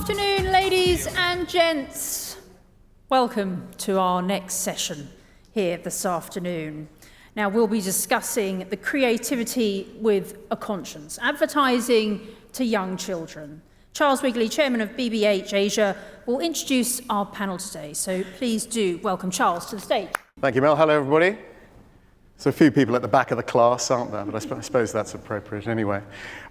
afternoon, ladies and gents. Welcome to our next session here this afternoon. Now, we'll be discussing the creativity with a conscience, advertising to young children. Charles Wigley, Chairman of BBH Asia, will introduce our panel today. So please do welcome Charles to the stage. Thank you, Mel. Hello, everybody. There's a few people at the back of the class, aren't there? But I suppose that's appropriate anyway.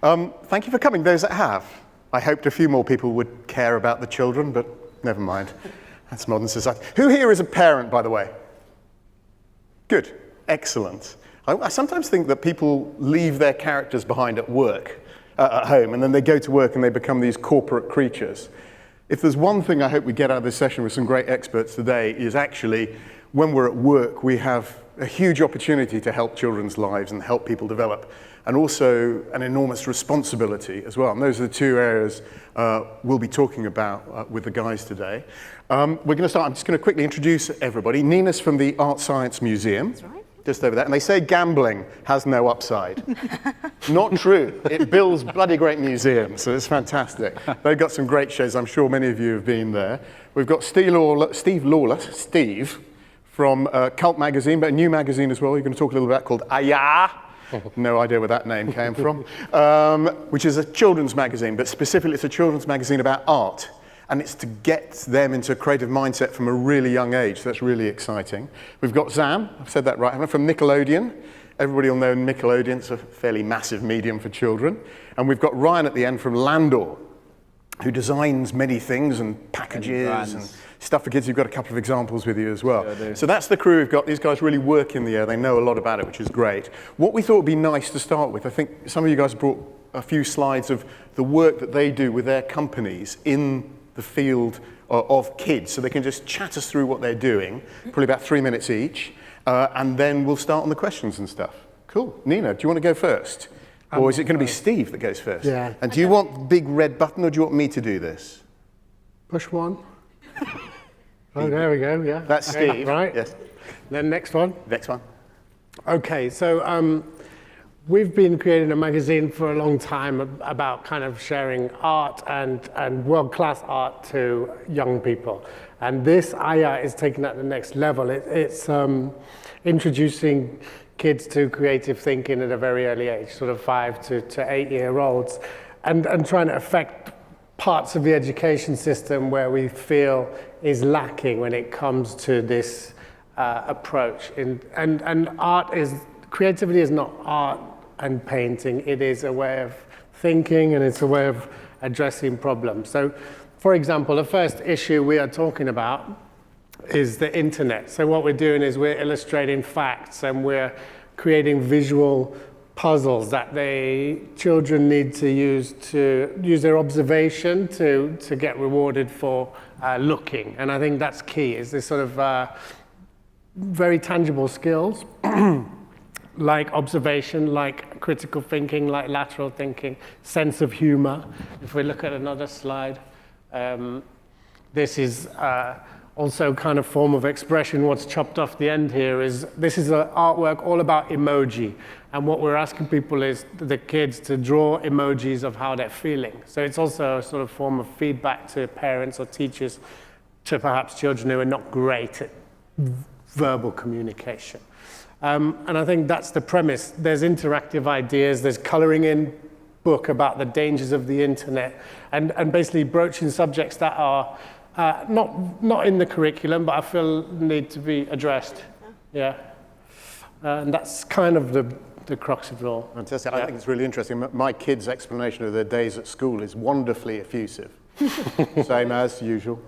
Thank you for coming, those that have. I hoped a few more people would care about the children, but never mind. That's modern society. Who here is a parent, by the way? Good. Excellent. I sometimes think that people leave their characters behind at work, at home, and then they go to work and they become these corporate creatures. If there's one thing I hope we get out of this session with some great experts today is actually, when we're at work, we have a huge opportunity to help children's lives and help people develop, and also an enormous responsibility as well. And those are the two areas we'll be talking about with the guys today. We're going to start. I'm just going to quickly introduce everybody. Nina's from the Art Science Museum. That's right. Just over there. And they say gambling has no upside. Not true. It builds bloody great museums, so it's fantastic. They've got some great shows. I'm sure many of you have been there. We've got Steve Lawless, from Cult magazine, but a new magazine as well. You're going to talk a little bit called Aya. No idea where that name came from. Which is a children's magazine, but specifically it's a children's magazine about art. And it's to get them into a creative mindset from a really young age. So that's really exciting. We've got Zam, I've said that right, from Nickelodeon. Everybody will know Nickelodeon. It's a fairly massive medium for children. And we've got Ryan at the end from Lando, who designs many things and packages and stuff for kids. You've got a couple of examples with you as well. Sure, so that's the crew we've got. These guys really work in the air. They know a lot about it, which is great. What we thought would be nice to start with, I think some of you guys brought a few slides of the work that they do with their companies in the field of kids. So they can just chat us through what they're doing, probably about 3 minutes each, and then we'll start on the questions and stuff. Cool. Nina, do you want to go first? Or is it going to be Steve that goes first? Yeah. And do you want the big red button, or do you want me to do this? Push one. Oh, there we go, yeah. That's Steve. Right. Yes. Then next one. Next one. Okay, so we've been creating a magazine for a long time about kind of sharing art and world-class art to young people. And this Aya is taking that to the next level. It's introducing kids to creative thinking at a very early age, sort of 5 to 8-year-olds, and trying to affect parts of the education system where we feel is lacking when it comes to this approach. And creativity is not art and painting. It is a way of thinking, and it's a way of addressing problems. So, for example, the first issue we are talking about is the internet. So what we're doing is we're illustrating facts, and we're creating visual puzzles that children need to use their observation to get rewarded for looking. And I think that's key, is this sort of very tangible skills like observation, like critical thinking, like lateral thinking, sense of humor. If we look at another slide, this is also kind of form of expression. What's chopped off the end here is, this is an artwork all about emoji. And what we're asking people is the kids to draw emojis of how they're feeling. So it's also a sort of form of feedback to parents or teachers, to perhaps children who are not great at verbal communication. And I think that's the premise. There's interactive ideas, there's coloring in book about the dangers of the internet, and basically broaching subjects that are not in the curriculum, but I feel need to be addressed. Yeah. And that's kind of the crux of it all. Fantastic. Yeah. I think it's really interesting. My kids' explanation of their days at school is wonderfully effusive. Same as usual.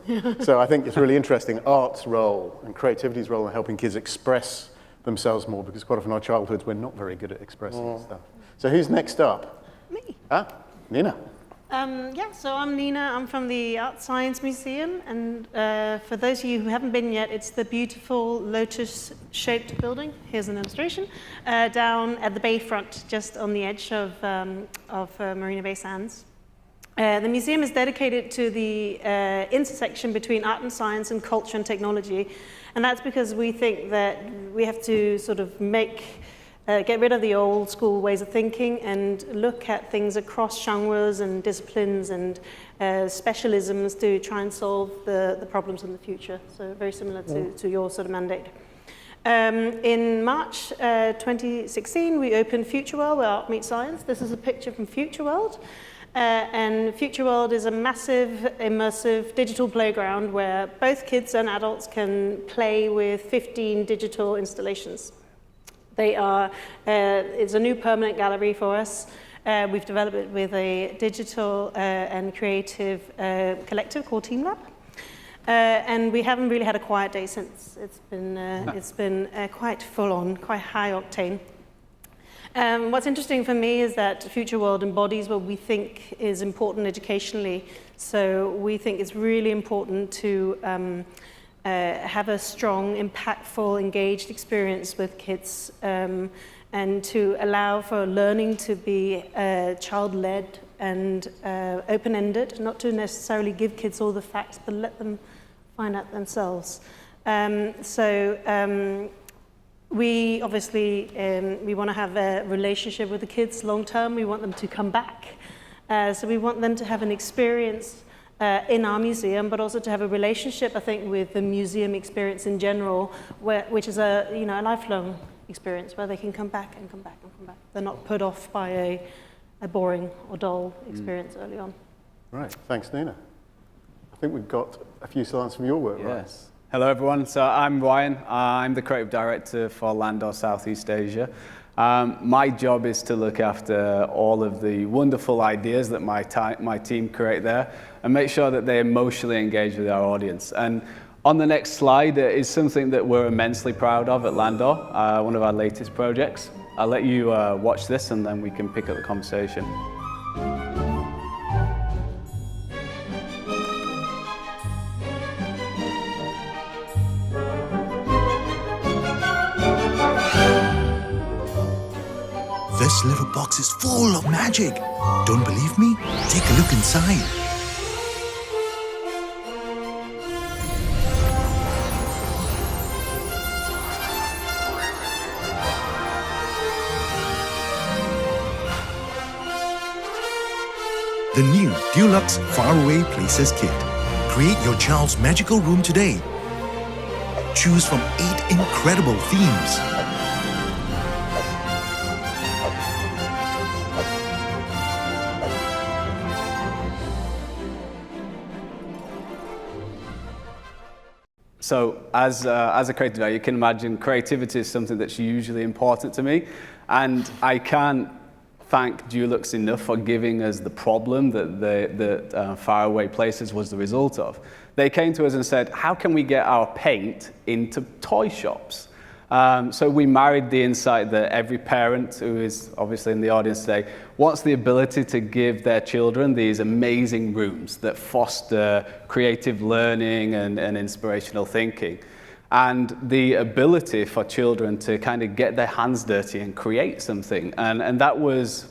So I think it's really interesting, art's role and creativity's role in helping kids express themselves more, because quite often in our childhoods we're not very good at expressing stuff. So who's next up? Me. Nina. So I'm Nina. I'm from the Art Science Museum, and for those of you who haven't been yet, it's the beautiful lotus-shaped building. Here's an illustration down at the bayfront, just on the edge of Marina Bay Sands. The museum is dedicated to the intersection between art and science and culture and technology, and that's because we think that we have to sort of make get rid of the old school ways of thinking and look at things across genres and disciplines and specialisms to try and solve the problems in the future. So very similar to your sort of mandate. In March 2016, we opened Future World, where art meets science. This is a picture from Future World. And Future World is a massive, immersive digital playground where both kids and adults can play with 15 digital installations. They are, it's a new permanent gallery for us. We've developed it with a digital and creative collective called Team Lab. And we haven't really had a quiet day since. It's been quite full on, quite high octane. What's interesting for me is that Future World embodies what we think is important educationally. So we think it's really important to have a strong, impactful, engaged experience with kids and to allow for learning to be child-led and open-ended, not to necessarily give kids all the facts, but let them find out themselves. We obviously, we want to have a relationship with the kids long term. We want them to come back. So we want them to have an experience in our museum, but also to have a relationship, I think, with the museum experience in general, which is a lifelong experience where they can come back and come back and come back. They're not put off by a boring or dull experience early on. Right, thanks, Nina. I think we've got a few slides from your work, right? Yes. Hello, everyone. So I'm Ryan. I'm the creative director for Lando Southeast Asia. My job is to look after all of the wonderful ideas that my team create there and make sure that they emotionally engage with our audience. And on the next slide is something that we're immensely proud of at Lando, one of our latest projects. I'll let you watch this and then we can pick up the conversation. This little box is full of magic. Don't believe me? Take a look inside. The new Deluxe Faraway Places Kit. Create your child's magical room today. Choose from 8 incredible themes. So as a creative director, you can imagine creativity is something that's usually important to me. And I can't thank Dulux enough for giving us the problem that Faraway Places was the result of. They came to us and said, how can we get our paint into toy shops? So we married the insight that every parent who is obviously in the audience today wants the ability to give their children these amazing rooms that foster creative learning and inspirational thinking. And the ability for children to kind of get their hands dirty and create something. And that was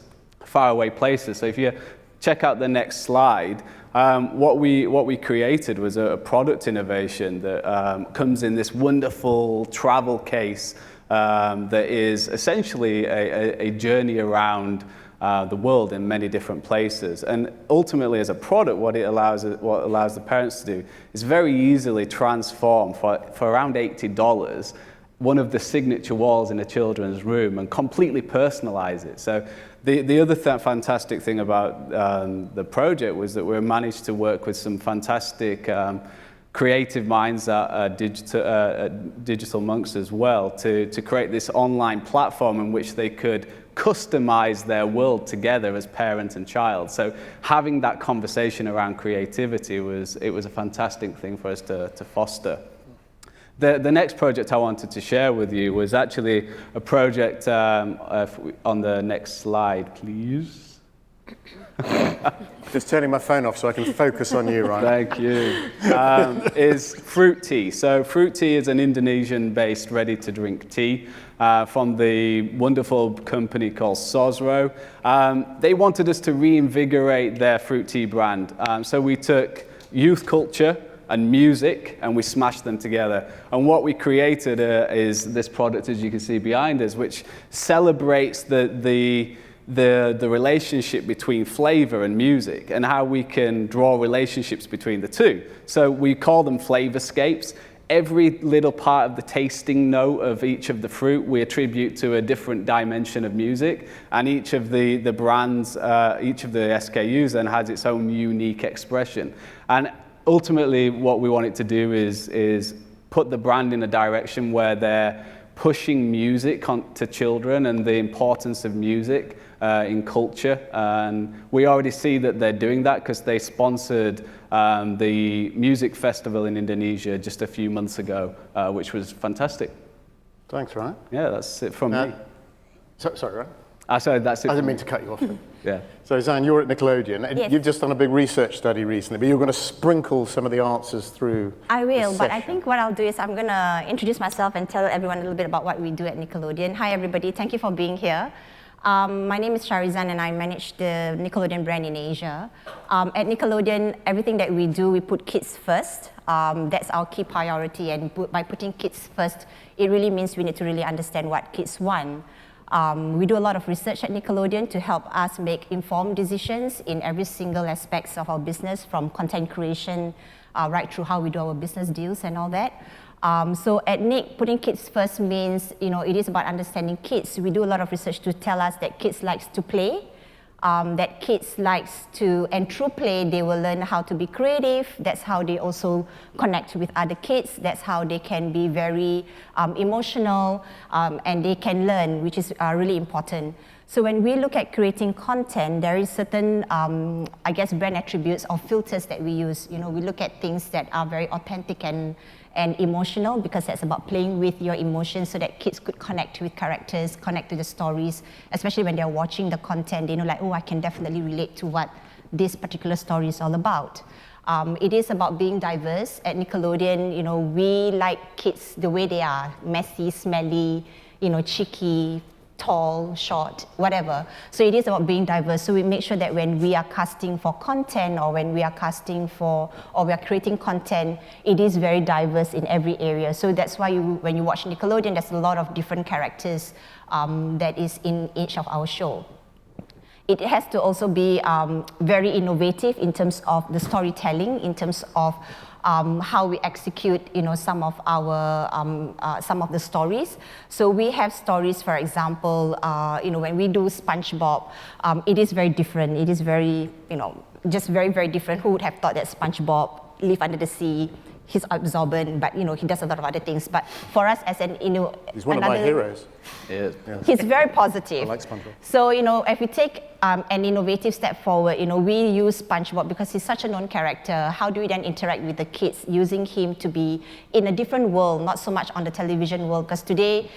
Faraway Places. So if you check out the next slide, what we created was a product innovation that comes in this wonderful travel case that is essentially a journey around the world in many different places. And ultimately, as a product, what allows the parents to do is very easily transform for around $80 one of the signature walls in a children's room and completely personalize it. So the other montastic thing about the project was that we managed to work with some fantastic creative minds at Digital Monks as well to create this online platform in which they could customize their world together as parent and child. So having that conversation around creativity it was a fantastic thing for us to foster. The next project I wanted to share with you was actually a project on the next slide, please. Just turning my phone off so I can focus on you, Ryan. Thank you. Is fruit tea. So fruit tea is an Indonesian-based ready-to-drink tea from the wonderful company called Sosro. They wanted us to reinvigorate their fruit tea brand. So we took youth culture and music, and we smashed them together. And what we created is this product, as you can see behind us, which celebrates the relationship between flavor and music and how we can draw relationships between the two. So we call them flavorscapes. Every little part of the tasting note of each of the fruit we attribute to a different dimension of music, and each of the brands, each of the SKUs then has its own unique expression. And ultimately what we want it to do is put the brand in a direction where they're pushing music to children and the importance of music in culture. And we already see that they're doing that because they sponsored the music festival in Indonesia just a few months ago, which was fantastic. Thanks, Ryan. Yeah, that's it from me. Sorry, Ryan. Sorry, that's it. I didn't mean to cut you off. Yeah. So, Zan, you're at Nickelodeon. And Yes. You've just done a big research study recently, but you're going to sprinkle some of the answers through. I will, the but I session. think what I'll do is I'm going to introduce myself and tell everyone a little bit about what we do at Nickelodeon. Hi, everybody. Thank you for being here. My name is Sharizan, and I manage the Nickelodeon brand in Asia. At Nickelodeon, everything that we do, we put kids first. That's our key priority, and by putting kids first, it really means we need to really understand what kids want. We do a lot of research at Nickelodeon to help us make informed decisions in every single aspect of our business, from content creation right through how we do our business deals and all that. So at Nick, putting kids first means, it is about understanding kids. We do a lot of research to tell us that kids likes to play, that kids likes to, and through play, they will learn how to be creative. That's how they also connect with other kids. That's how they can be very emotional, and they can learn, which is really important. So when we look at creating content, there is certain, brand attributes or filters that we use. We look at things that are very authentic and emotional, because that's about playing with your emotions so that kids could connect with characters, connect to the stories, especially when they're watching the content, they know like, oh, I can definitely relate to what this particular story is all about. It is about being diverse. At Nickelodeon, we like kids the way they are, messy, smelly, cheeky, tall, short, whatever. So it is about being diverse. So we make sure that when we are casting for content, or when we are casting for, or we are creating content, it is very diverse in every area. So that's why when you watch Nickelodeon, there's a lot of different characters that is in each of our show. It has to also be very innovative in terms of the storytelling, in terms of how we execute, some of the stories. So we have stories, for example, when we do SpongeBob, it is very different. It is very, just very, very different. Who would have thought that SpongeBob live under the sea? He's absorbent, but he does a lot of other things. But for us, as he's one of my heroes. Yeah. He's very positive. I like SpongeBob. So if we take an innovative step forward, we use SpongeBob because he's such a known character. How do we then interact with the kids, using him to be in a different world, not so much on the television world? Because today,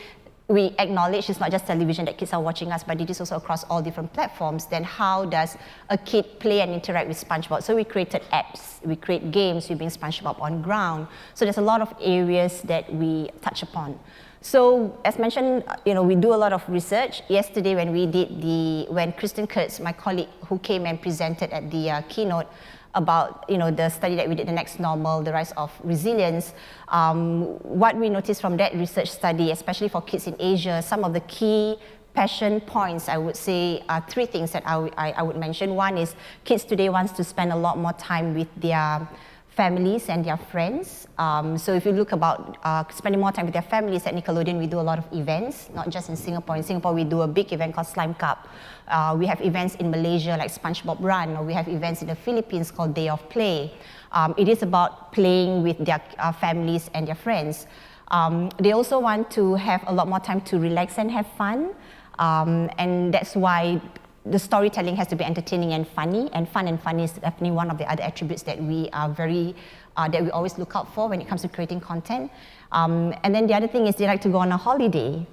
we acknowledge it's not just television that kids are watching us, but it is also across all different platforms. Then how does a kid play and interact with SpongeBob? So we created apps, we create games, we bring SpongeBob on ground. So there's a lot of areas that we touch upon. So as mentioned, we do a lot of research. Yesterday when Kristen Kurtz, my colleague who came and presented at the keynote, about the study that we did, The Next Normal, the rise of resilience. What we noticed from that research study, especially for kids in Asia, some of the key passion points, I would say, are three things that I would mention. One is kids today wants to spend a lot more time with their families and their friends. So if you look about spending more time with their families, at Nickelodeon we do a lot of events, not just in Singapore. In Singapore we do a big event called Slime Cup. We have events in Malaysia like SpongeBob Run, or we have events in the Philippines called Day of Play. It is about playing with their families and their friends. They also want to have a lot more time to relax and have fun. And that's why the storytelling has to be entertaining and funny, and fun and funny is definitely one of the other attributes that we are that we always look out for when it comes to creating content. And then the other thing is they like to go on a holiday.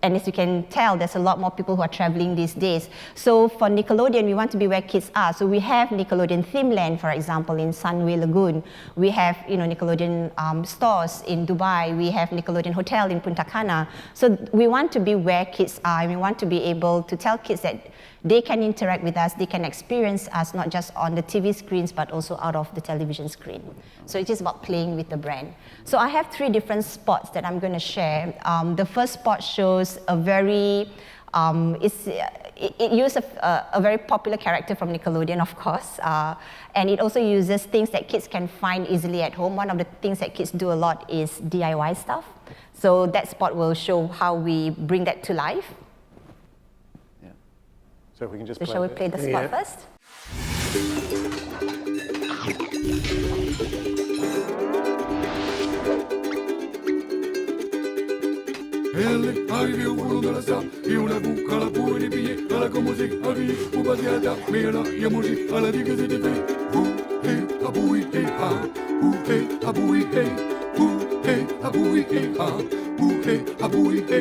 And as you can tell, there's a lot more people who are traveling these days. So for Nickelodeon, we want to be where kids are. So we have Nickelodeon Themeland, for example, in Sunway Lagoon. We have Nickelodeon stores in Dubai. We have Nickelodeon Hotel in Punta Cana. So we want to be where kids are, and we want to be able to tell kids that they can interact with us, they can experience us not just on the TV screens, but also out of the television screen. So it is about playing with the brand. So I have 3 different spots that I'm going to share. The first spot shows a very, it uses a very popular character from Nickelodeon, of course, and it also uses things that kids can find easily at home. One of the things that kids do a lot is DIY stuff. So that spot will show how we bring that to life. Yeah. So if we can just So shall we play the spot first? Elle arrivée au fond de la salle et on la boucle à la peau et les billets à la musique habillée ou basée à table mais elle a y a mangé à la digue des défait ou hé aboui hé ha ou hé aboui hé ou hé aboui hé ha ou hé aboui hé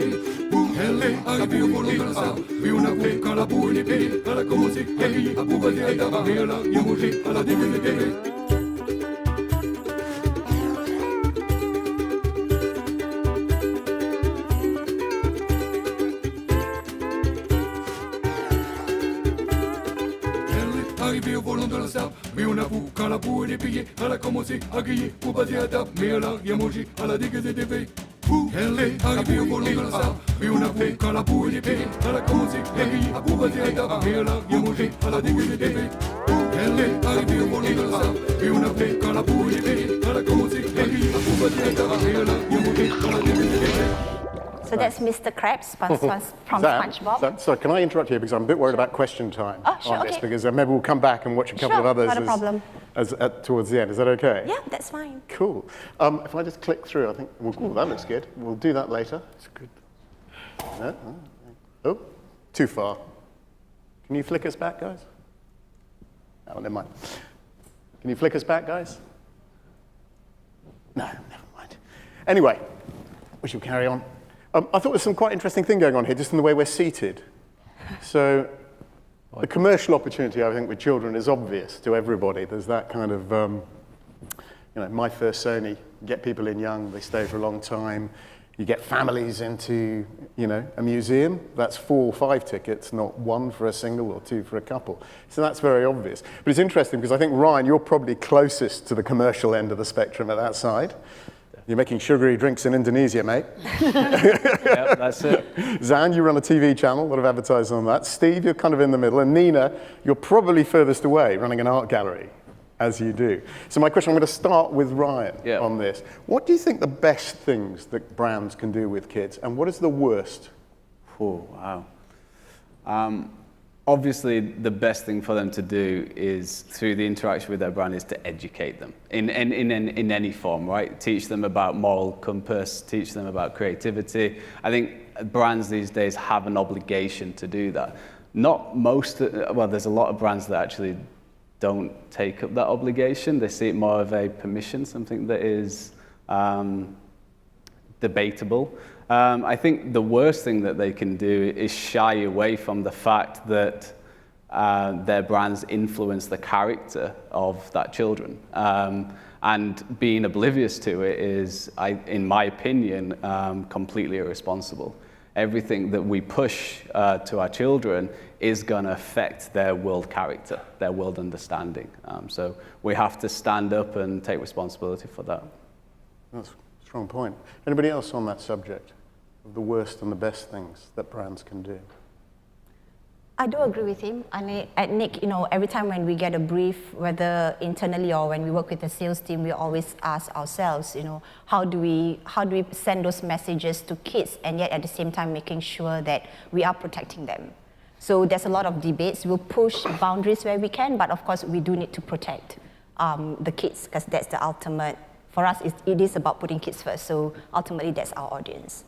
ou elle est arrivée au fond de la salle et on la boucle à la peau et les billets à la musique habillée ou basée à table mais elle a y a mangé à la digue des défait. Arrivé au volant de la salle, mais on avoue quand la boue est payée, elle a commencé à griller pour passer à table, mais elle a rien mangé, elle a déguisé des veilles. Elle est arrivée au volant de la salle, mais on avoue quand la boue est payée, elle a commencé à griller pour passer à table, mais elle a rien mangé, elle a déguisé des veilles. Elle est arrivée au volant de la salle, mais on avoue quand la boue est payée, elle a commencé à griller pour passer à table, mais elle a rien mangé, elle a déguisé des veilles. So that's Mr. Krabs from SpongeBob. Zan, sorry, can I interrupt you because I'm a bit worried about question time Sure, on this, okay. because maybe we'll come back and watch a couple Sure, of others not a problem. Towards the end. Is that okay? Yeah, that's fine. Cool. If I just click through, I think, that looks good. We'll do that later. It's good. No? Oh, too far. Can you flick us back, guys? Oh, never mind. Can you flick us back, guys? No, never mind. Anyway, we shall carry on. I thought there was some quite interesting thing going on here, just in the way we're seated. So the commercial opportunity, I think, with children is obvious to everybody. There's that kind of, my first Sony, get people in young, they stay for a long time. You get families into, a museum. That's 4 or 5 tickets, not 1 for a single or 2 for a couple. So that's very obvious. But it's interesting because I think, Ryan, you're probably closest to the commercial end of the spectrum at that side. You're making sugary drinks in Indonesia, mate. Yeah, that's it. Zan, you run a TV channel, a lot of advertising on that. Steve, you're kind of in the middle. And Nina, you're probably furthest away, running an art gallery, as you do. So my question, I'm going to start with Ryan on this. What do you think the best things that brands can do with kids, and what is the worst? Oh, wow. Obviously, the best thing for them to do is, through the interaction with their brand, is to educate them in any form, right? Teach them about moral compass, teach them about creativity. I think brands these days have an obligation to do that. Not most, well, there's a lot of brands that actually don't take up that obligation. They see it more of a permission, something that is debatable. I think the worst thing that they can do is shy away from the fact that their brands influence the character of that children. And being oblivious to it is, in my opinion, completely irresponsible. Everything that we push to our children is going to affect their world character, their world understanding. So we have to stand up and take responsibility for that. That's a strong point. Anybody else on that subject of the worst and the best things that brands can do? I do agree with him. And at Nick, every time when we get a brief, whether internally or when we work with the sales team, we always ask ourselves, how do we send those messages to kids, and yet at the same time making sure that we are protecting them. So there's a lot of debates. We'll push boundaries where we can, but of course we do need to protect the kids, because that's the ultimate. For us, it is about putting kids first. So ultimately, that's our audience.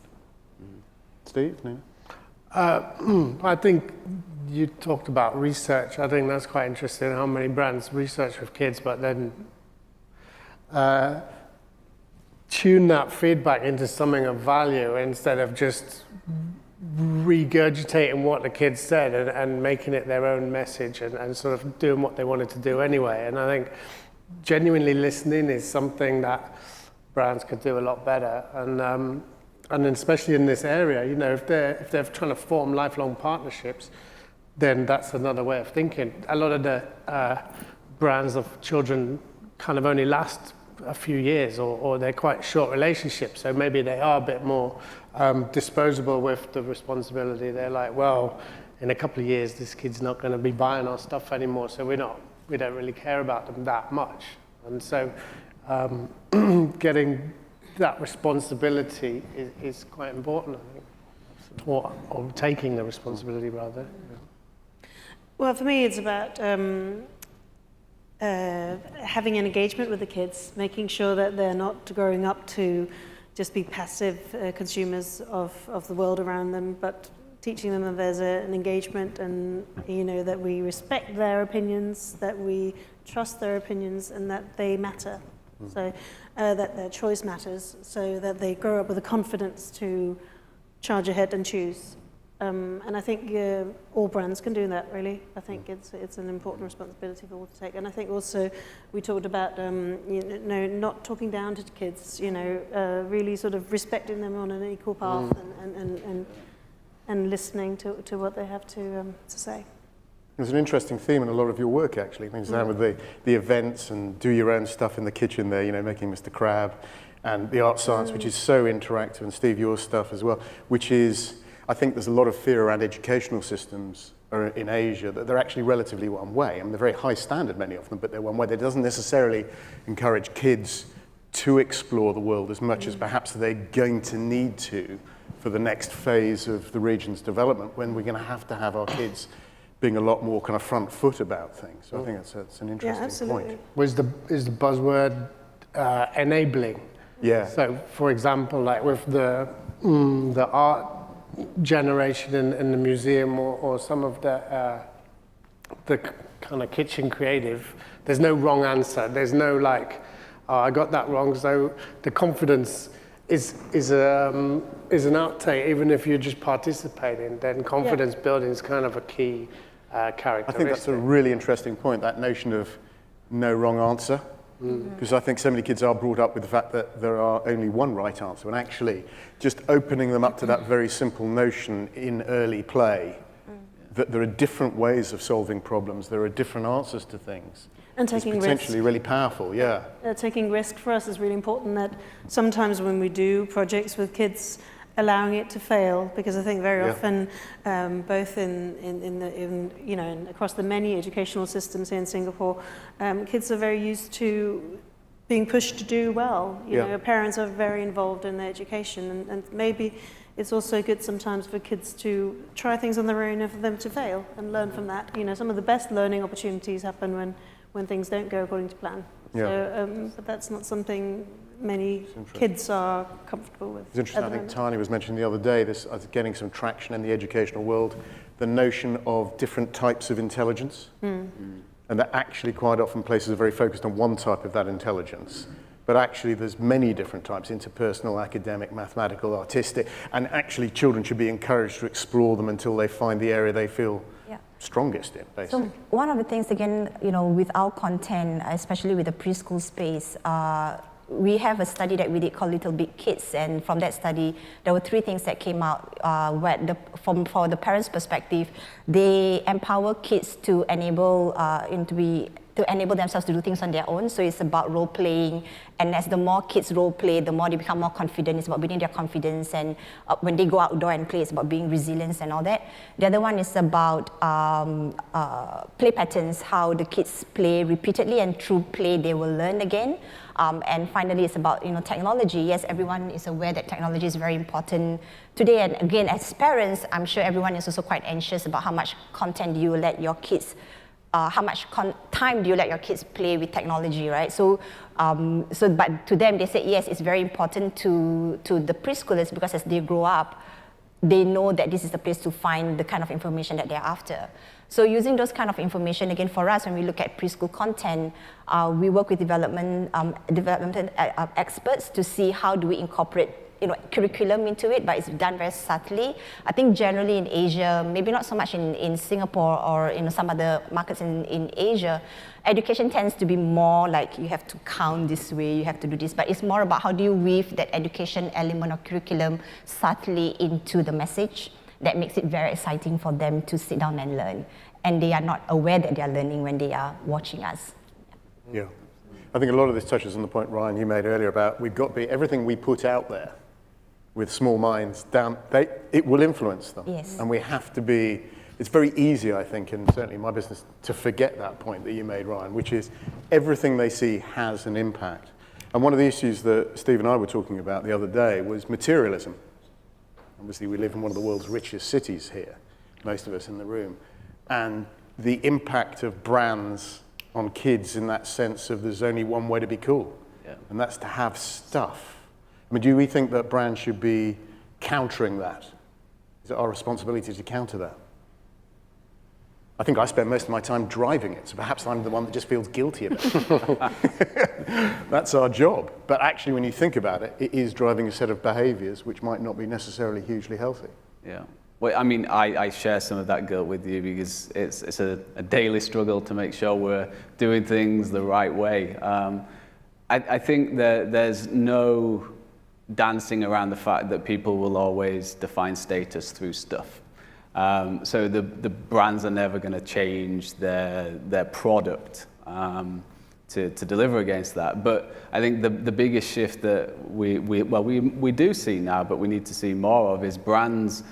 Steve, Nina? I think you talked about research. I think that's quite interesting, how many brands research with kids, but then tune that feedback into something of value instead of just regurgitating what the kids said and making it their own message and sort of doing what they wanted to do anyway. And I think genuinely listening is something that brands could do a lot better. And especially in this area, if they're trying to form lifelong partnerships, then that's another way of thinking. A lot of the brands of children kind of only last a few years, or they're quite short relationships, so maybe they are a bit more disposable with the responsibility. They're like, well, in a couple of years, this kid's not going to be buying our stuff anymore, so we don't really care about them that much. And so getting that responsibility is quite important, I think, or taking the responsibility, rather. Well, for me, it's about having an engagement with the kids, making sure that they're not growing up to just be passive consumers of the world around them, but teaching them that there's an engagement, and that we respect their opinions, that we trust their opinions, and that they matter. So that their choice matters, so that they grow up with the confidence to charge ahead and choose. And I think all brands can do that, really. I think it's an important responsibility for all to take. And I think also we talked about not talking down to kids, really sort of respecting them on an equal path, and listening to what they have to say. There's an interesting theme in a lot of your work, actually. Things down with the events and do your own stuff in the kitchen there, making Mr. Crab, and the art science, which is so interactive, and Steve, your stuff as well, which is, I think there's a lot of fear around educational systems in Asia that they're actually relatively one way. I mean, they're very high standard, many of them, but they're one way. That doesn't necessarily encourage kids to explore the world as much as perhaps they're going to need to for the next phase of the region's development, when we're going to have our kids being a lot more kind of front foot about things. So I think that's an interesting point. Is the buzzword enabling? Yeah. So, for example, like with the art generation in the museum, or some of the kind of kitchen creative, there's no wrong answer. There's no like, oh, I got that wrong. So the confidence is an outtake, even if you're just participating. Then confidence building is kind of a key characteristic. I think that's a really interesting point, that notion of no wrong answer. Because I think so many kids are brought up with the fact that there are only one right answer, and actually just opening them up to that very simple notion in early play, that there are different ways of solving problems, there are different answers to things. And taking it's potentially really powerful, taking risk for us is really important, that sometimes when we do projects with kids, allowing it to fail, because I think very often, both in across the many educational systems here in Singapore, kids are very used to being pushed to do well. Parents are very involved in their education, and maybe it's also good sometimes for kids to try things on their own and for them to fail and learn from that. Some of the best learning opportunities happen when things don't go according to plan. So, but that's not something many kids are comfortable with. It's interesting, I think Tanya was mentioning the other day, this getting some traction in the educational world, the notion of different types of intelligence. And that actually quite often places are very focused on one type of that intelligence. But actually there's many different types, interpersonal, academic, mathematical, artistic, and actually children should be encouraged to explore them until they find the area they feel strongest in, basically. So one of the things, again, with our content, especially with the preschool space, we have a study that we did called Little Big Kids, and from that study, there were 3 things that came out. For the parents' perspective, they empower kids to enable themselves to do things on their own. So it's about role playing, and as the more kids role play, the more they become more confident. It's about building their confidence, and when they go outdoor and play, it's about being resilient and all that. The other one is about play patterns, how the kids play repeatedly, and through play they will learn again. And finally, it's about technology. Yes, everyone is aware that technology is very important today. And again, as parents, I'm sure everyone is also quite anxious about how much content do you let your kids, how much time do you let your kids play with technology, right? So, but to them, they say yes, it's very important to the preschoolers, because as they grow up, they know that this is the place to find the kind of information that they're after. So using those kind of information, again, for us, when we look at preschool content, we work with development experts to see how do we incorporate curriculum into it, but it's done very subtly. I think generally in Asia, maybe not so much in Singapore or some other markets in Asia, education tends to be more like you have to count this way, you have to do this, but it's more about how do you weave that education element or curriculum subtly into the message. that makes it very exciting for them to sit down and learn. And they are not aware that they are learning when they are watching us. Yeah. I think a lot of this touches on the point, Ryan, you made earlier about we've got to be, everything we put out there with small minds, it will influence them. Yes. And we have to be, it's very easy, I think, and certainly in my business, to forget that point that you made, Ryan, which is everything they see has an impact. And one of the issues that Steve and I were talking about the other day was materialism. Obviously, we live in one of the world's richest cities here, most of us in the room. And the impact of brands on kids in that sense of there's only one way to be cool, and that's to have stuff. I mean, do we think that brands should be countering that? Is it our responsibility to counter that? I think I spend most of my time driving it, so perhaps I'm the one that just feels guilty about it. That's our job. But actually, when you think about it, it is driving a set of behaviors which might not be necessarily hugely healthy. Yeah. Well, I mean, I share some of that guilt with you because it's a daily struggle to make sure we're doing things the right way. I think that there's no dancing around the fact that people will always define status through stuff. So the brands are never going to change their product to deliver against that. But I think the biggest shift that we do see now, but we need to see more of, is brands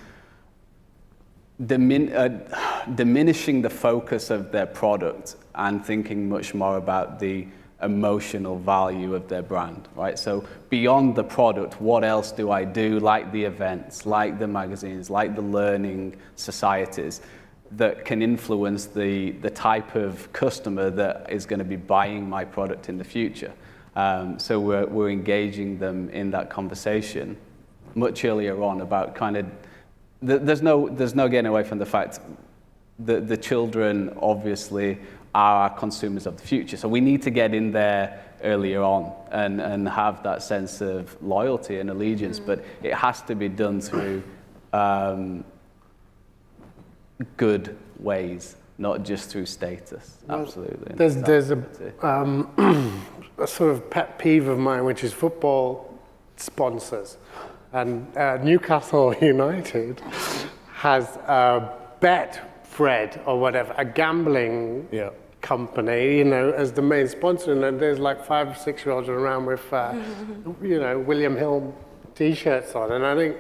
diminishing the focus of their product and thinking much more about the emotional value of their brand, right? So beyond the product, what else do I do, like the events, like the magazines, like the learning societies, that can influence the type of customer that is going to be buying my product in the future. So we're engaging them in that conversation much earlier on about kind of, there's no getting away from the fact that the children obviously are our consumers of the future. So we need to get in there earlier on and have that sense of loyalty and allegiance, but it has to be done through good ways, not just through status. Absolutely. There's a sort of pet peeve of mine, which is football sponsors. And Newcastle United has Betfred or whatever, a gambling company, as the main sponsor, and there's like 5 or 6-year-olds around with, William Hill T-shirts on, and I think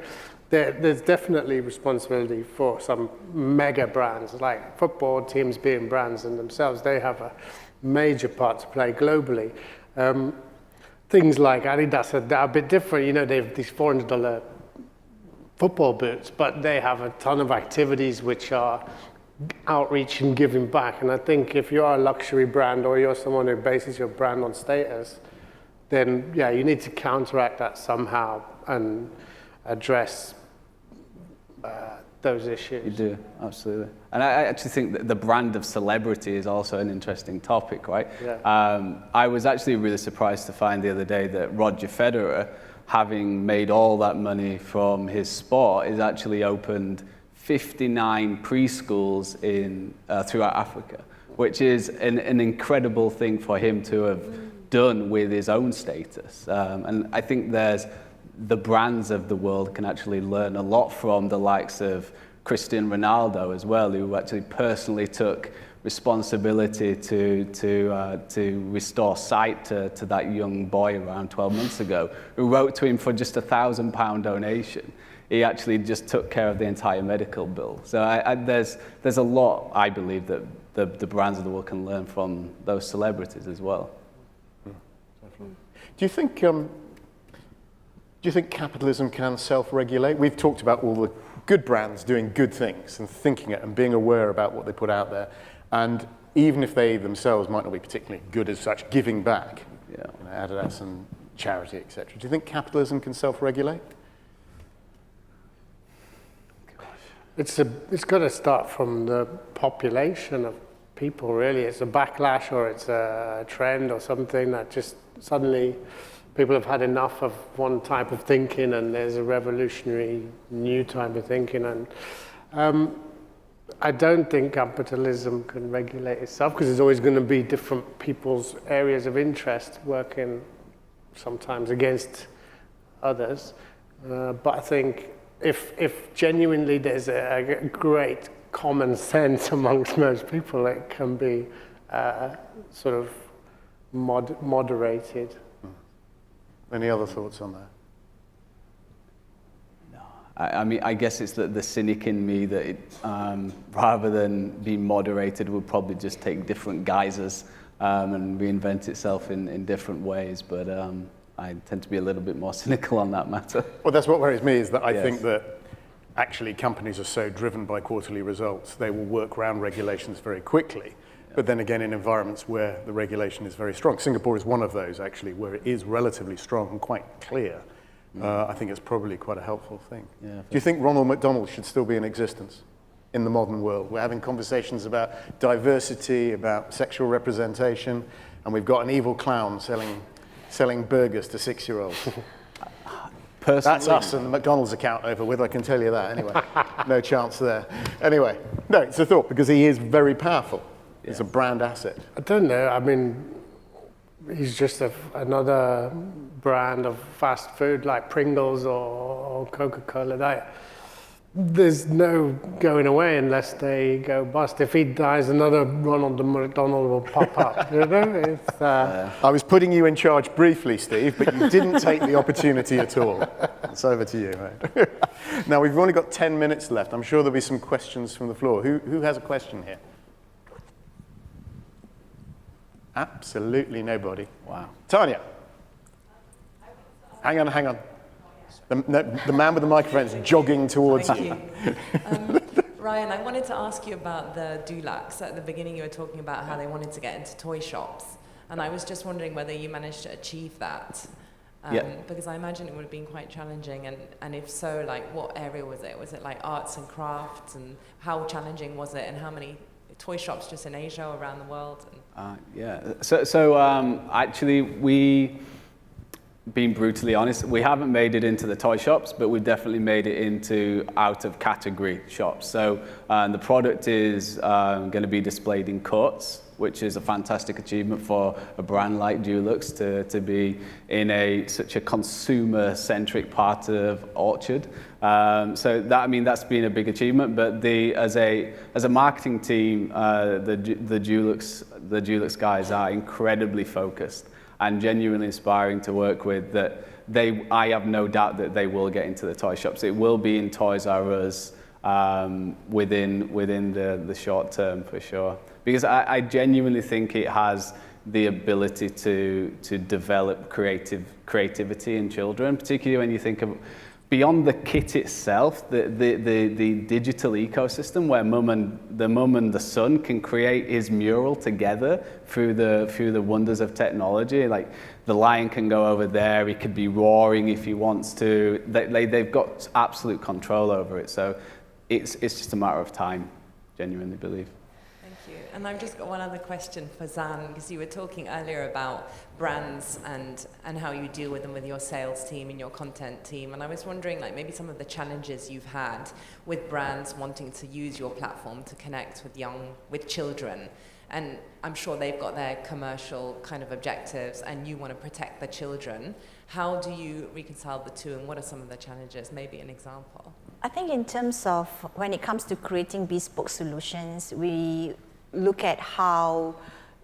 there's definitely responsibility for some mega brands, like football teams being brands in themselves. They have a major part to play globally. Things like Adidas are a bit different. They have these $400 football boots, but they have a ton of activities which are outreach and giving back. And I think if you're a luxury brand or you're someone who bases your brand on status, then you need to counteract that somehow and address those issues. You do, absolutely. And I actually think that the brand of celebrity is also an interesting topic, right? Yeah. I was actually really surprised to find the other day that Roger Federer, having made all that money from his sport, is actually opened 59 preschools throughout Africa, which is an incredible thing for him to have done with his own status. And I think the brands of the world can actually learn a lot from the likes of Cristiano Ronaldo as well, who actually personally took responsibility to restore sight to that young boy around 12 months ago, who wrote to him for just £1,000 donation. He actually just took care of the entire medical bill. So there's a lot, I believe, that the brands of the world can learn from those celebrities as well. Do you think capitalism can self-regulate? We've talked about all the good brands doing good things and thinking it and being aware about what they put out there. And even if they themselves might not be particularly good as such, giving back, Adidas and charity, etc. Do you think capitalism can self-regulate? It's got to start from the population of people, really. It's a backlash or it's a trend or something that just suddenly people have had enough of one type of thinking and there's a revolutionary new type of thinking. And I don't think capitalism can regulate itself because there's always going to be different people's areas of interest working sometimes against others. But I think if genuinely there's a great common sense amongst most people, it can be sort of moderated. Any other thoughts on that? I mean, I guess it's the cynic in me that it, rather than be moderated, would probably just take different guises and reinvent itself in different ways. But I tend to be a little bit more cynical on that matter. Well, that's what worries me, is that I Yes. think that actually companies are so driven by quarterly results, they will work around regulations very quickly. But then again, in environments where the regulation is very strong, Singapore is one of those actually, where it is relatively strong and quite clear. I think it's probably quite a helpful thing. Yeah, Do you think Ronald McDonald should still be in existence in the modern world? We're having conversations about diversity, about sexual representation, and we've got an evil clown selling burgers to 6-year-olds. Personally, That's us and the McDonald's account over with, I can tell you that. Anyway, no chance there. Anyway, no, it's a thought, because he is very powerful. He's a brand asset. I don't know. I mean, he's just another brand of fast food like Pringles or Coca-Cola. There's no going away unless they go bust. If he dies, another Ronald McDonald will pop up. You know, it's. I was putting you in charge briefly, Steve, but you didn't take the opportunity at all. It's over to you, right? Now, we've only got 10 minutes left. I'm sure there'll be some questions from the floor. Who has a question here? Absolutely nobody. Wow. Tanya. Hang on. The man with the microphone is jogging towards you. Ryan, I wanted to ask you about the Dulux. At the beginning, you were talking about how they wanted to get into toy shops. And I was just wondering whether you managed to achieve that. Because I imagine it would have been quite challenging. And if so, like, what area was it? Was it like arts and crafts? And how challenging was it? And how many toy shops just in Asia or around the world? Actually, we, being brutally honest, we haven't made it into the toy shops, but we've definitely made it into out-of-category shops. So the product is going to be displayed in courts, which is a fantastic achievement for a brand like Dulux to be in such a consumer-centric part of Orchard. So that's been a big achievement. But as a marketing team, the Dulux guys are incredibly focused and genuinely inspiring to work with. I have no doubt that they will get into the toy shops. It will be in Toys R Us within the short term for sure. Because I genuinely think it has the ability to develop creativity in children, particularly when you think of beyond the kit itself, the digital ecosystem where the mum and the son can create his mural together through the wonders of technology. Like the lion can go over there, he could be roaring if he wants to. They've got absolute control over it. So it's just a matter of time, genuinely believe. And I've just got one other question for Zan, because you were talking earlier about brands and how you deal with them with your sales team and your content team. And I was wondering, like, maybe some of the challenges you've had with brands wanting to use your platform to connect with children. And I'm sure they've got their commercial kind of objectives and you want to protect the children. How do you reconcile the two, and what are some of the challenges? Maybe an example. I think in terms of when it comes to creating bespoke solutions, we look at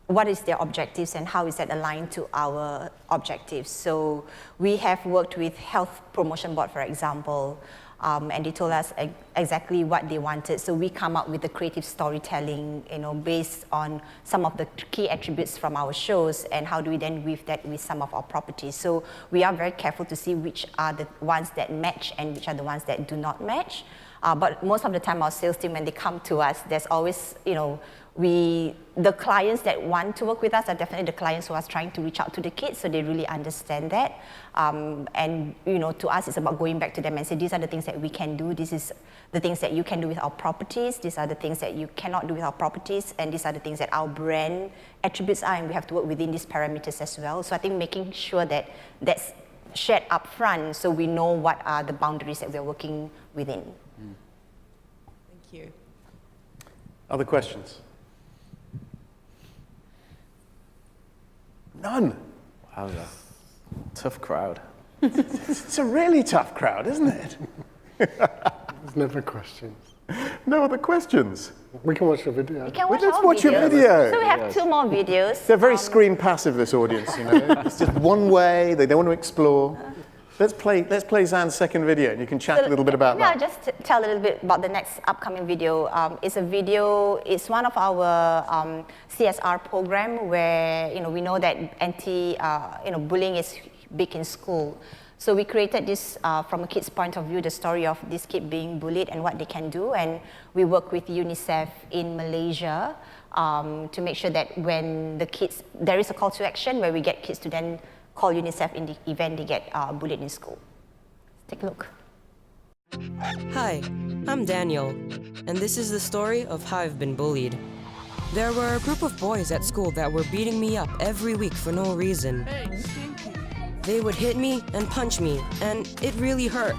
what is their objectives and how is that aligned to our objectives. So we have worked with Health Promotion Board, for example, and they told us exactly what they wanted. So we come up with the creative storytelling, based on some of the key attributes from our shows, and how do we then weave that with some of our properties. So we are very careful to see which are the ones that match and which are the ones that do not match. But most of the time, our sales team, when they come to us, there's always, the clients that want to work with us are definitely the clients who are trying to reach out to the kids, so they really understand that. And to us, it's about going back to them and say, these are the things that we can do. This is the things that you can do with our properties. These are the things that you cannot do with our properties. And these are the things that our brand attributes are, and we have to work within these parameters as well. So I think making sure that that's shared up front, so we know what are the boundaries that we're working within. Thank you. Other questions? None. Wow, tough crowd. It's a really tough crowd, isn't it? There's never questions. No other questions? We can watch the video. You can watch Let's our watch your videos. video. So we have 2 more videos. They're very screen passive, this audience, you know. It's just one way, they don't want to explore. Let's play Zan's second video, and you can chat a little bit about that. Yeah, just tell a little bit about the next upcoming video. It's one of our CSR program where, we know that bullying is big in school. So we created this from a kid's point of view, the story of this kid being bullied and what they can do. And we work with UNICEF in Malaysia to make sure that when there is a call to action where we get kids to then call UNICEF in the event they get bullied in school. Take a look. Hi, I'm Daniel, and this is the story of how I've been bullied. There were a group of boys at school that were beating me up every week for no reason. They would hit me and punch me, and it really hurt.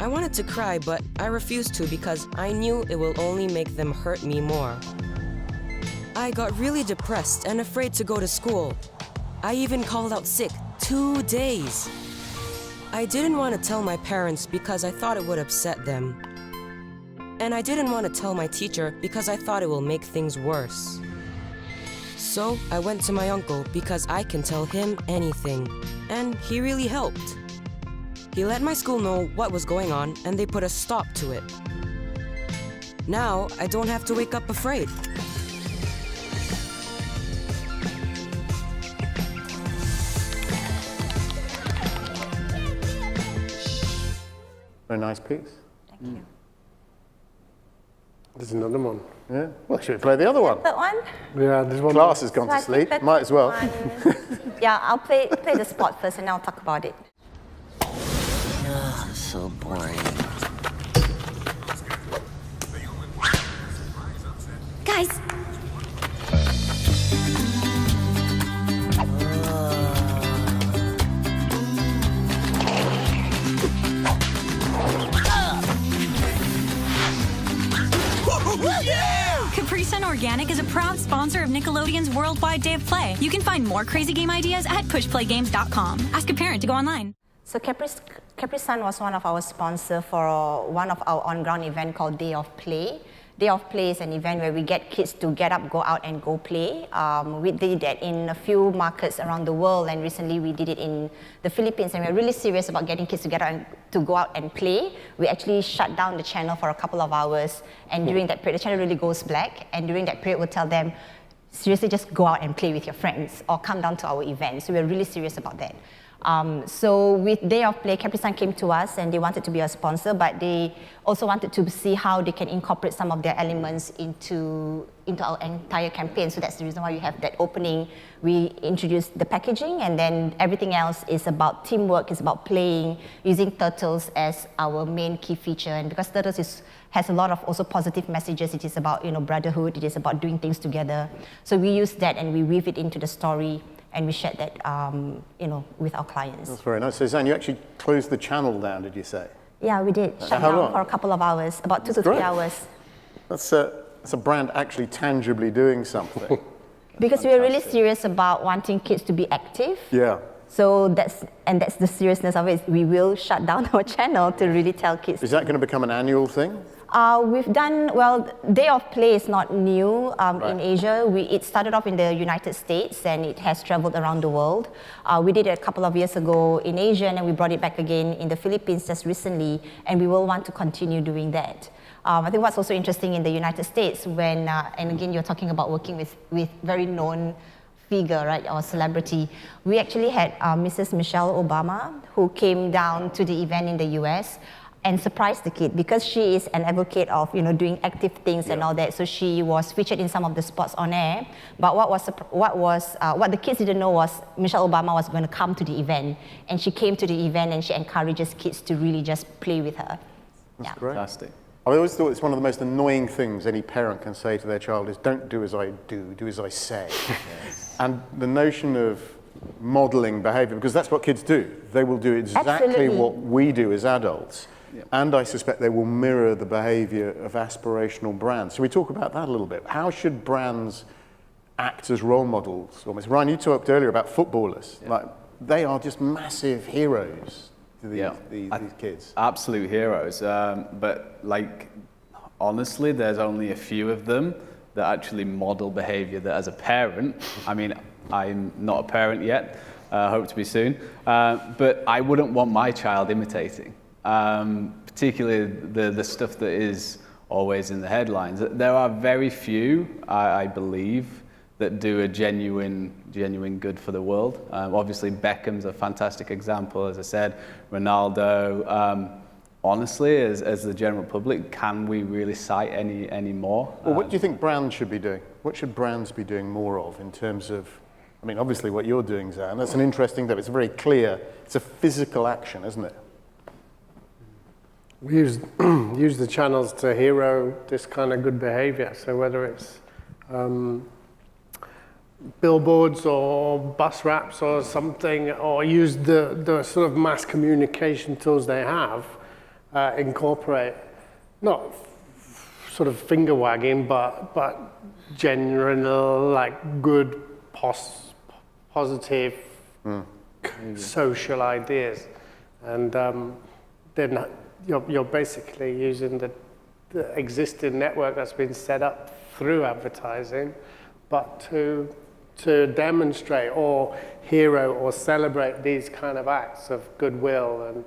I wanted to cry, but I refused to because I knew it will only make them hurt me more. I got really depressed and afraid to go to school. I even called out sick 2 days. I didn't want to tell my parents because I thought it would upset them. And I didn't want to tell my teacher because I thought it will make things worse. So I went to my uncle because I can tell him anything, and he really helped. He let my school know what was going on, and they put a stop to it. Now I don't have to wake up afraid. Very nice piece. Thank you. There's another one. Yeah. Well, should we play the other one? That one? Yeah, there's one. Class has gone So I to sleep. think Might as well. Yeah, I'll play the spot first and I'll talk about it. So boring. Guys! Capri Sun Organic is a proud sponsor of Nickelodeon's Worldwide Day of Play. You can find more crazy game ideas at pushplaygames.com. Ask a parent to go online. So Capri Sun was one of our sponsors for one of our on-ground event called Day of Play. Day of Play is an event where we get kids to get up, go out and go play. We did that in a few markets around the world, and recently we did it in the Philippines, and we're really serious about getting kids to get out and to go out and play. We actually shut down the channel for a couple of hours, and during that period, the channel really goes black, and during that period we'll tell them, seriously just go out and play with your friends or come down to our event. So we're really serious about that. So with Day of Play, Capri Sun came to us and they wanted to be a sponsor, but they also wanted to see how they can incorporate some of their elements into our entire campaign. So that's the reason why we have that opening. We introduced the packaging, and then everything else is about teamwork, it's about playing, using turtles as our main key feature. And because turtles has a lot of also positive messages, it is about brotherhood, it is about doing things together. So we use that and we weave it into the story. And we shared that, with our clients. That's very nice. So, Zan, you actually closed the channel down, did you say? Yeah, we did. Shut down for a couple of hours, about 2 to 3 hours. That's a brand actually tangibly doing something. Because we're really serious about wanting kids to be active. Yeah. So that's the seriousness of it. We will shut down our channel to really tell kids. Is that going to become an annual thing? We've done, Day of Play is not new in Asia. It started off in the United States and it has traveled around the world. We did it a couple of years ago in Asia, and then we brought it back again in the Philippines just recently, and we will want to continue doing that. I think what's also interesting in the United States when, and again you're talking about working with very known figure, right, or celebrity. We actually had Mrs. Michelle Obama, who came down to the event in the US and surprised the kid because she is an advocate of doing active things and all that. So she was featured in some of the spots on air. But what the kids didn't know was Michelle Obama was going to come to the event, and she came to the event and she encourages kids to really just play with her. That's great. Fantastic. I always thought it's one of the most annoying things any parent can say to their child is, don't do as I do, do as I say. Yes. And the notion of modeling behavior, because that's what kids do. They will do exactly what we do as adults. Yep. And I suspect they will mirror the behavior of aspirational brands. So we talk about that a little bit. How should brands act as role models? Almost. Ryan, you talked earlier about footballers. Yep. Like, they are just massive heroes to these kids? Absolute heroes. But like, honestly, there's only a few of them that actually model behavior that as a parent, I mean, I'm not a parent yet, hope to be soon, but I wouldn't want my child imitating, particularly the stuff that is always in the headlines. There are very few, I believe, that do a genuine good for the world. Obviously, Beckham's a fantastic example, as I said, Ronaldo. Honestly, as the general public, can we really cite any more? Well, what do you think brands should be doing? What should brands be doing more of in terms of, I mean, obviously what you're doing, Zan, that's an interesting thing. It's very clear. It's a physical action, isn't it? We use the channels to hero this kind of good behavior. So whether it's billboards or bus wraps or something, or use the sort of mass communication tools they have, incorporate not sort of finger wagging, but general, like good, positive social ideas. And then you're basically using the existing network that's been set up through advertising, but to demonstrate or hero or celebrate these kind of acts of goodwill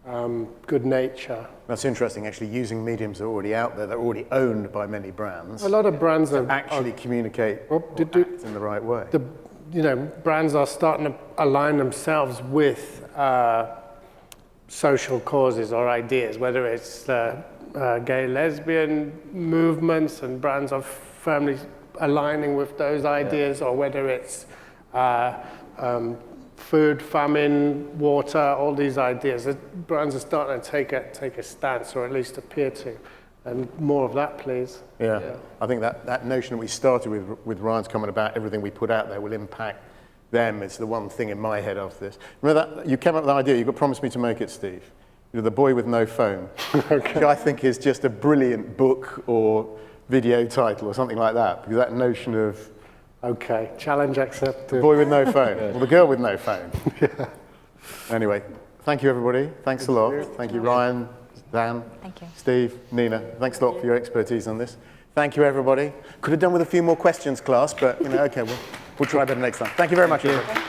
and good nature. That's interesting, actually, using mediums that are already out there, that are already owned by many brands. A lot of brands actually communicate act in the right way. Brands are starting to align themselves with social causes or ideas, whether it's gay, lesbian movements, and brands are firmly aligning with those ideas, or whether it's food, famine, water, all these ideas. Brands are starting to take a stance, or at least appear to. And more of that, please. Yeah. I think that notion that we started with Ryan's comment about everything we put out there will impact them. It's the one thing in my head after this. Remember that you came up with the idea, you promised me to make it, Steve. The Boy with No Phone, which I think is just a brilliant book or video title or something like that, because that notion of challenge accepted. The Boy with No Phone, or the Girl with No Phone. Anyway, thank you everybody. Thanks a lot. Thank you, Ryan, Dan, Steve, Nina. Thanks a lot for your expertise on this. Thank you everybody. Could have done with a few more questions, class, but okay, we'll try better next time. Thank you very much, everybody.